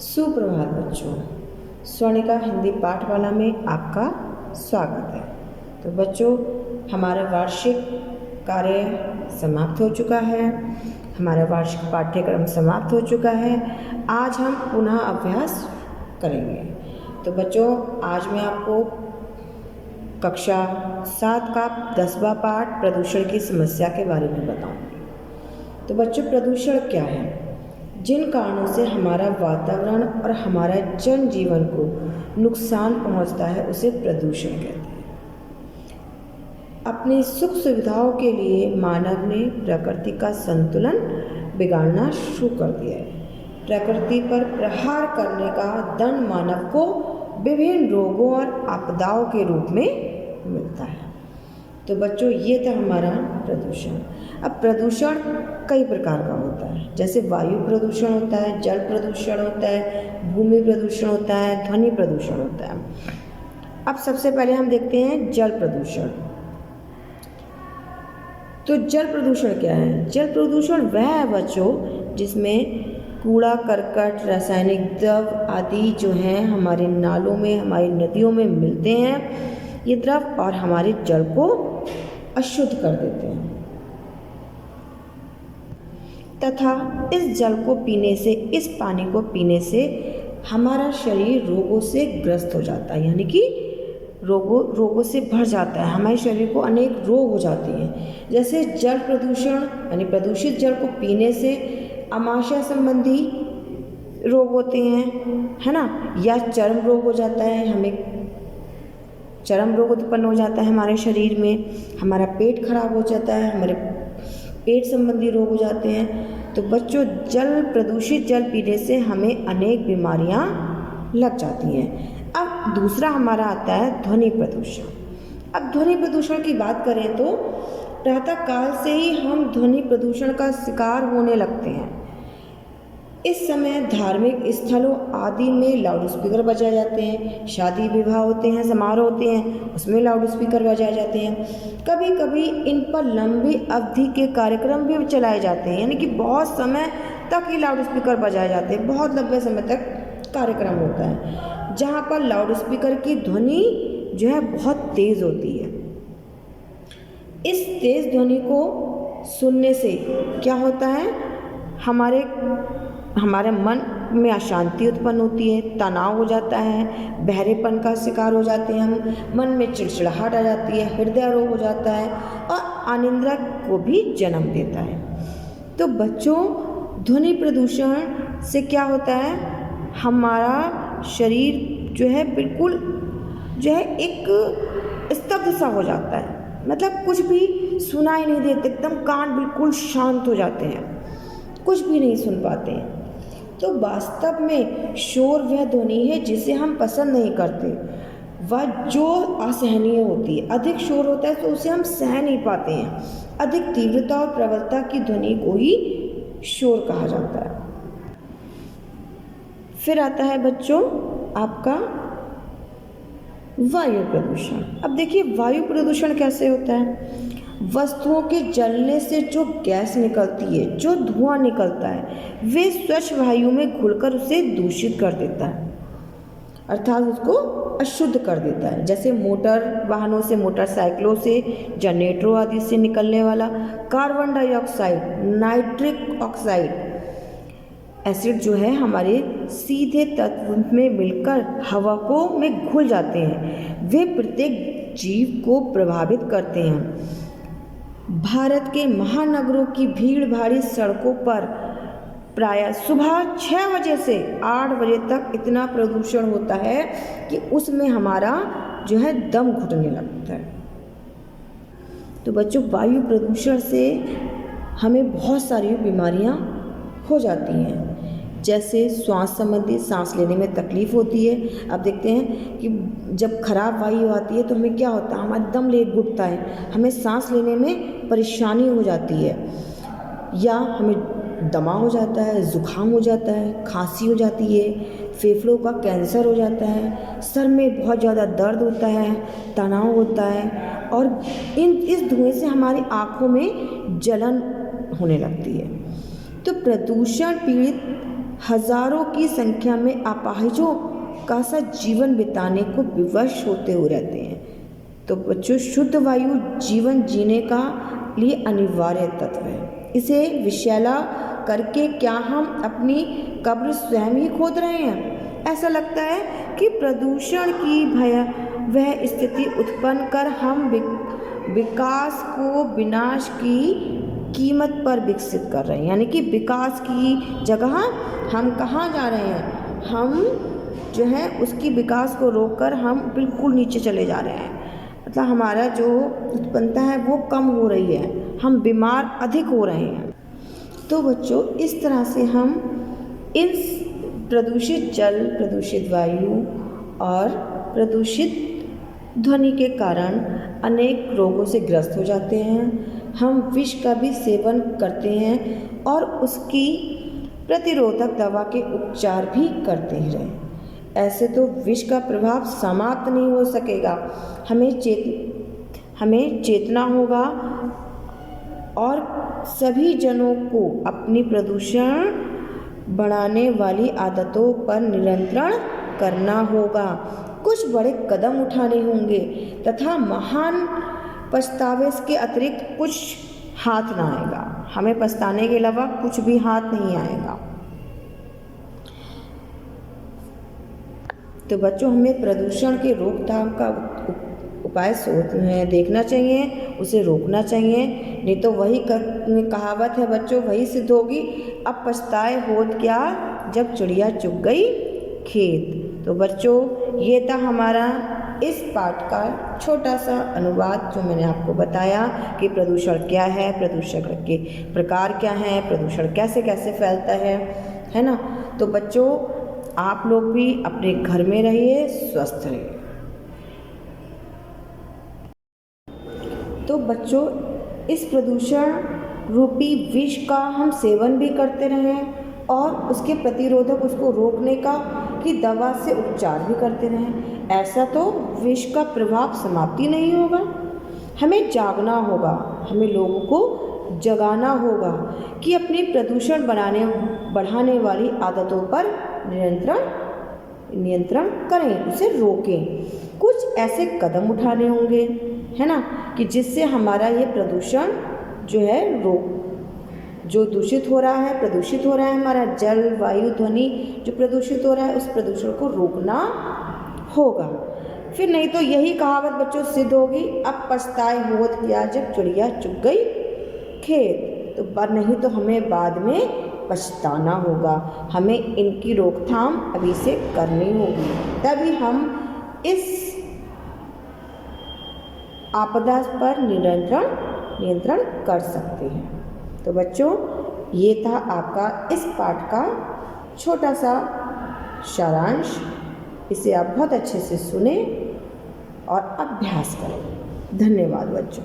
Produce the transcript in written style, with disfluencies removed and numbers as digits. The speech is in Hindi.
सुप्रभात बच्चों, स्वर्णिका हिंदी पाठशाला में आपका स्वागत है। तो बच्चों, हमारा वार्षिक कार्य समाप्त हो चुका है, हमारा वार्षिक पाठ्यक्रम समाप्त हो चुका है। आज हम पुनः अभ्यास करेंगे। तो बच्चों, आज मैं आपको कक्षा 7 का 10वां पाठ प्रदूषण की समस्या के बारे में बताऊंगी। तो बच्चों, प्रदूषण क्या है? जिन कारणों से हमारा वातावरण और हमारा जनजीवन को नुकसान पहुंचता है उसे प्रदूषण कहते हैं। अपनी सुख सुविधाओं के लिए मानव ने प्रकृति का संतुलन बिगाड़ना शुरू कर दिया है। प्रकृति पर प्रहार करने का दंड मानव को विभिन्न रोगों और आपदाओं के रूप में मिलता है। तो बच्चों, ये था हमारा प्रदूषण। अब प्रदूषण कई प्रकार का होता है, जैसे वायु प्रदूषण होता है, जल प्रदूषण होता है, भूमि प्रदूषण होता है, ध्वनि प्रदूषण होता है। अब सबसे पहले हम देखते हैं जल प्रदूषण। तो जल प्रदूषण क्या है? जल प्रदूषण वह है बच्चों जिसमें कूड़ा करकट, रासायनिक द्रव आदि जो हैं हमारे नालों में, हमारी नदियों में मिलते हैं। ये द्रव और हमारे जल को अशुद्ध कर देते हैं तथा इस जल को पीने से, इस पानी को पीने से हमारा शरीर रोगों से ग्रस्त हो जाता है, यानी कि रोगों से भर जाता है। हमारे शरीर को अनेक रोग हो जाते हैं। जैसे जल प्रदूषण यानी प्रदूषित जल को पीने से आमाशय संबंधी रोग होते हैं, है ना, या चर्म रोग हो जाता है, हमें चर्म रोग उत्पन्न हो जाता है हमारे शरीर में, हमारा पेट खराब हो जाता है, हमारे पेट संबंधी रोग हो जाते हैं। तो बच्चों, प्रदूषित जल पीने से हमें अनेक बीमारियां लग जाती हैं। अब दूसरा हमारा आता है ध्वनि प्रदूषण। अब ध्वनि प्रदूषण की बात करें तो प्रातः काल से ही हम ध्वनि प्रदूषण का शिकार होने लगते हैं। इस समय धार्मिक स्थलों आदि में लाउड स्पीकर बजाए जाते हैं, शादी विवाह होते हैं, समारोह होते हैं, उसमें लाउड स्पीकर बजाए जाते हैं। कभी कभी इन पर लंबी अवधि के कार्यक्रम भी चलाए जाते हैं, यानी कि बहुत समय तक ही लाउड स्पीकर बजाए जाते हैं, बहुत लंबे समय तक कार्यक्रम होता है, जहाँ पर लाउड स्पीकर की ध्वनि जो है बहुत तेज़ होती है। इस तेज़ ध्वनि को सुनने से क्या होता है? हमारे मन में अशांति उत्पन्न होती है, तनाव हो जाता है, बहरेपन का शिकार हो जाते हैं हम, मन में चिड़चिड़ाहट आ जाती है, हृदय रोग हो जाता है और अनिद्रा को भी जन्म देता है। तो बच्चों, ध्वनि प्रदूषण से क्या होता है? हमारा शरीर जो है बिल्कुल जो है एक स्तब्ध सा हो जाता है, मतलब कुछ भी सुनाई नहीं देते, एकदम कान बिल्कुल शांत हो जाते हैं, कुछ भी नहीं सुन पाते हैं। तो वास्तव में शोर वह ध्वनि है जिसे हम पसंद नहीं करते, वह जो असहनीय होती है। अधिक शोर होता है तो उसे हम सह नहीं पाते हैं। अधिक तीव्रता और प्रबलता की ध्वनि को ही शोर कहा जाता है। फिर आता है बच्चों आपका वायु प्रदूषण। अब देखिए, वायु प्रदूषण कैसे होता है? वस्तुओं के जलने से जो गैस निकलती है, जो धुआं निकलता है, वे स्वच्छ वायु में घुलकर उसे दूषित कर देता है, अर्थात उसको अशुद्ध कर देता है। जैसे मोटर वाहनों से, मोटरसाइकिलों से, जनरेटरों आदि से निकलने वाला carbon dioxide, nitric oxide acid जो है हमारे सीधे तत्व में मिलकर हवा को में घुल जाते हैं। वे प्रत्येक जीव को प्रभावित करते हैं। भारत के महानगरों की भीड़ भारी सड़कों पर प्रायः सुबह 6 बजे से 8 बजे तक इतना प्रदूषण होता है कि उसमें हमारा जो है दम घुटने लगता है। तो बच्चों, वायु प्रदूषण से हमें बहुत सारी बीमारियां हो जाती हैं, जैसे श्वास संबंधी, सांस लेने में तकलीफ़ होती है। अब देखते हैं कि जब खराब वायु आती है तो हमें क्या होता है? हमारा दम घुटता है, हमें सांस लेने में परेशानी हो जाती है, या हमें दमा हो जाता है, ज़ुकाम हो जाता है, खांसी हो जाती है, फेफड़ों का कैंसर हो जाता है, सर में बहुत ज़्यादा दर्द होता है, तनाव होता है, और इस धुएं से हमारी आँखों में जलन होने लगती है। तो प्रदूषण पीड़ित हजारों की संख्या में अपाहिजों का सा जीवन बिताने को विवश होते हुए रहते हैं। तो बच्चों, शुद्ध वायु जीवन जीने का लिए अनिवार्य तत्व है। इसे विषैला करके क्या हम अपनी कब्र स्वयं ही खोद रहे हैं? ऐसा लगता है कि प्रदूषण की वह स्थिति उत्पन्न कर हम विकास को विनाश की कीमत पर विकसित कर रहे हैं। यानी कि विकास की जगह हम कहाँ जा रहे हैं? हम जो है उसकी विकास को रोककर हम बिल्कुल नीचे चले जा रहे हैं। मतलब हमारा जो उत्पन्नता है वो कम हो रही है, हम बीमार अधिक हो रहे हैं। तो बच्चों, इस तरह से हम इन प्रदूषित जल, प्रदूषित वायु और प्रदूषित ध्वनि के कारण अनेक रोगों से ग्रस्त हो जाते हैं। हम विष का भी सेवन करते हैं और उसकी प्रतिरोधक दवा के उपचार भी करते ही रहे। ऐसे तो विष का प्रभाव समाप्त नहीं हो सकेगा। हमें चेतना होगा और सभी जनों को अपनी प्रदूषण बढ़ाने वाली आदतों पर नियंत्रण करना होगा। कुछ बड़े कदम उठाने होंगे तथा महान पछतावे के अतिरिक्त कुछ हाथ ना आएगा। हमें पछताने के अलावा कुछ भी हाथ नहीं आएगा। तो बच्चों, हमें प्रदूषण के रोकथाम का उपाय देखना चाहिए, उसे रोकना चाहिए। नहीं तो वही कहावत है बच्चों, वही सिद्ध होगी, अब पछताए होत क्या जब चिड़िया चुग गई खेत। तो बच्चों, ये था हमारा इस पाठ का छोटा सा अनुवाद जो मैंने आपको बताया कि प्रदूषण क्या है, प्रदूषण के प्रकार क्या हैं, प्रदूषण कैसे कैसे फैलता है ना। तो बच्चों, आप लोग भी अपने घर में रहिए, स्वस्थ रहिए। तो बच्चों, इस प्रदूषण रूपी विष का हम सेवन भी करते रहें और उसके प्रतिरोधक, उसको रोकने का की दवा से उपचार भी करते रहें। ऐसा तो विष का प्रभाव समाप्ति नहीं होगा। हमें जागना होगा, हमें लोगों को जगाना होगा कि अपनी प्रदूषण बढ़ाने वाली आदतों पर नियंत्रण करें, उसे रोकें। कुछ ऐसे कदम उठाने होंगे, है ना, कि जिससे हमारा ये प्रदूषण जो है जो दूषित हो रहा है, प्रदूषित हो रहा है, हमारा जल, वायु, ध्वनि जो प्रदूषित हो रहा है, उस प्रदूषण को रोकना होगा। फिर नहीं तो यही कहावत बच्चों सिद्ध होगी, अब पछताए होत क्या जब चिड़िया चुग गई खेत। तो नहीं तो हमें बाद में पछताना होगा। हमें इनकी रोकथाम अभी से करनी होगी, तभी हम इस आपदा पर नियंत्रण कर सकते हैं। तो बच्चों, ये था आपका इस पाठ का छोटा सा सारांश। इसे आप बहुत अच्छे से सुने और अभ्यास करें। धन्यवाद बच्चों।